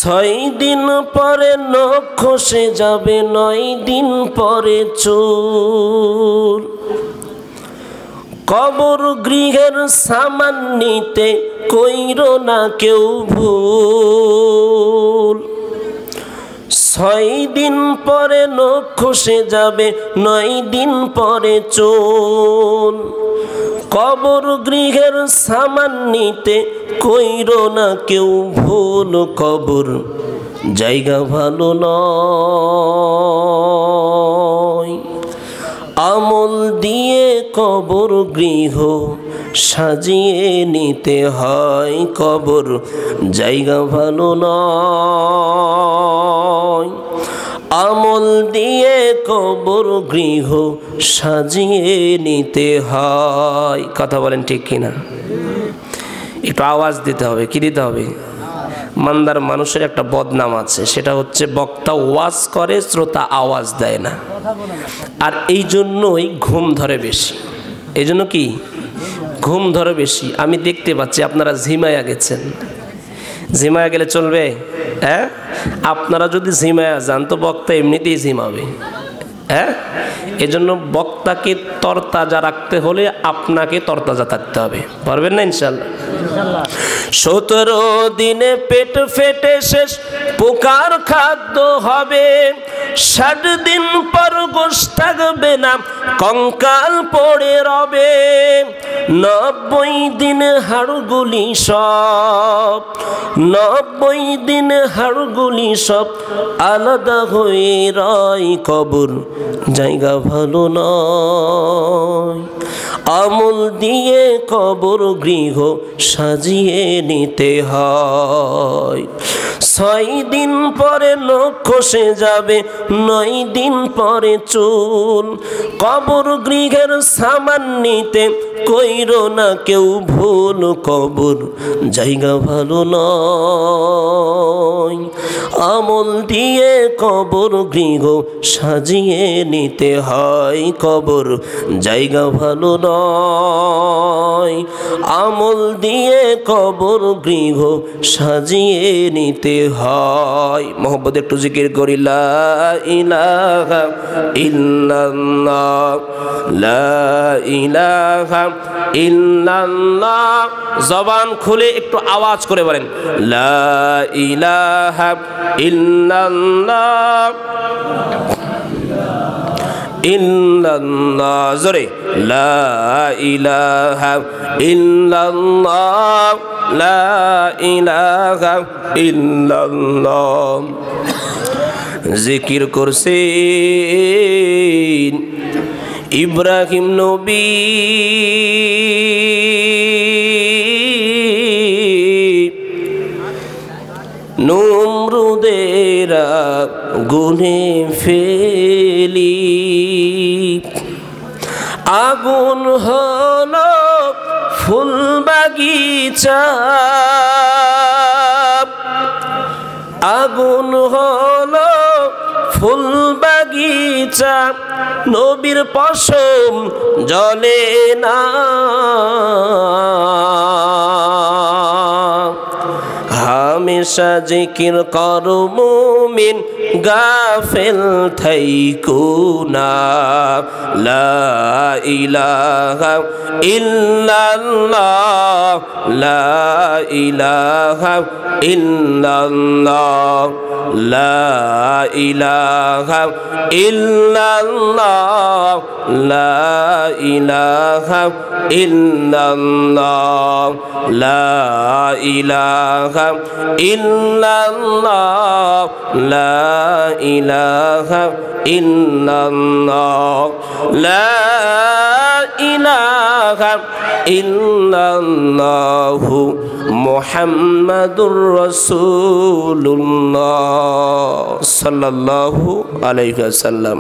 6 দিন পরে নখ খসে যাবে, 9 দিন পরে চুল। কবর গৃহের সামান নিতে কইরো না কেউ ভুল। 6 দিন পরে নখ খসে যাবে, 9 দিন পরে চুল। কবর গৃহের সামান নিতে কইরো না কেউ ভুল। কবর জায়গা ভালো নয়, আমল দিয়ে কবর গৃহ সাজিয়ে নিতে হয়। কবর জায়গা ভালো নয়, আমল দিয়ে কবর গৃহ সাজিয়ে নিতে হয়। কথা বলেন ঠিক কিনা? একটু আওয়াজ দিতে হবে। কি দিতে হবে? মান্দার মানুষের একটা বদনাম আছে, সেটা হচ্ছে বক্তা ওয়াজ করে, শ্রোতা আওয়াজ দেয় না। আর এই জন্যই ঘুম ধরে বেশি। এই জন্য কি ঘুম ধরে বেশি? আমি দেখতে পাচ্ছি আপনারা ঝিমায়া গেছেন। ঝিমায়া গেলে চলবে? হ্যাঁ, আপনারা যদি ঝিমায়া যান তো বক্তা এমনিতেই ঝিমাবে। হ্যাঁ, এজন্য বক্তাকে তরতাজা রাখতে হলে আপনাকে তরতাজা থাকতে হবে। পারবেন না ইনশাল্লাহ? 17 দিনে পেট ফেটে শেষ, পোকার খাদ্য হবে। 60 দিন পর গোশ থাকবে না, কঙ্কাল পড়ে রবে। 90 দিন হাড়গুলি সব, 90 দিন হাড়গুলি সব আলাদা হয়ে রয়। কবর জায়গা ভালো নয়, আমল দিয়ে কবর গৃহ সাজিয়ে নিতে হয়। 6 দিন পরে নখ খসে যাবে, 9 দিন পরে চুল। কবর গৃহের সামান নিতে কইরো না কেউ ভুল। কবর জায়গা ভালো নয়, আমল দিয়ে কবর গৃহ সাজিয়ে নিতে হয়। কবর জায়গা ভালো নয়, আমল দিয়ে কবর গৃহ সাজিয়ে নিতে হয়। মোহব্বত একটু জিকির করি, লা ইলাহা ইল্লাল্লাহ, লা ইলাহা ইল্লাল্লাহ। জবান খুলে একটু আওয়াজ করে বলেন, লা ইলাহা ইল্লাল্লাহ ইল্লাল্লাহ। জোরে, লা ইলাহা ইল্লাল্লাহ, লা ইলাহা ইল্লাল্লাহ। জিকির করছেন ইব্রাহিম নবী, নমরুদের আগুনে ফেলি। আগুন হলো ফুল বাগিচা, আগুন হলো ফুল বাগিচা। নবীর পশম জ্বলে না, হামেশা জিকির করো মুমিন, গাফেল থাইকো না। লা ইলাহা ইল্লাল্লাহ, লা ইলাহা ইল্লাল্লাহ, লা ইলাহা ইল্লাল্লাহ, লা ইলাহা ইল্লাল্লাহ, লা ইলাহা ইল্লাল্লাহ, লা ইলাহা ইল্লাল্লাহ, লা ইলাহা ইল্লাল্লাহু মুহাম্মাদুর রাসূলুল্লাহ সাল্লাল্লাহু আলাইহি ওয়াসাল্লাম।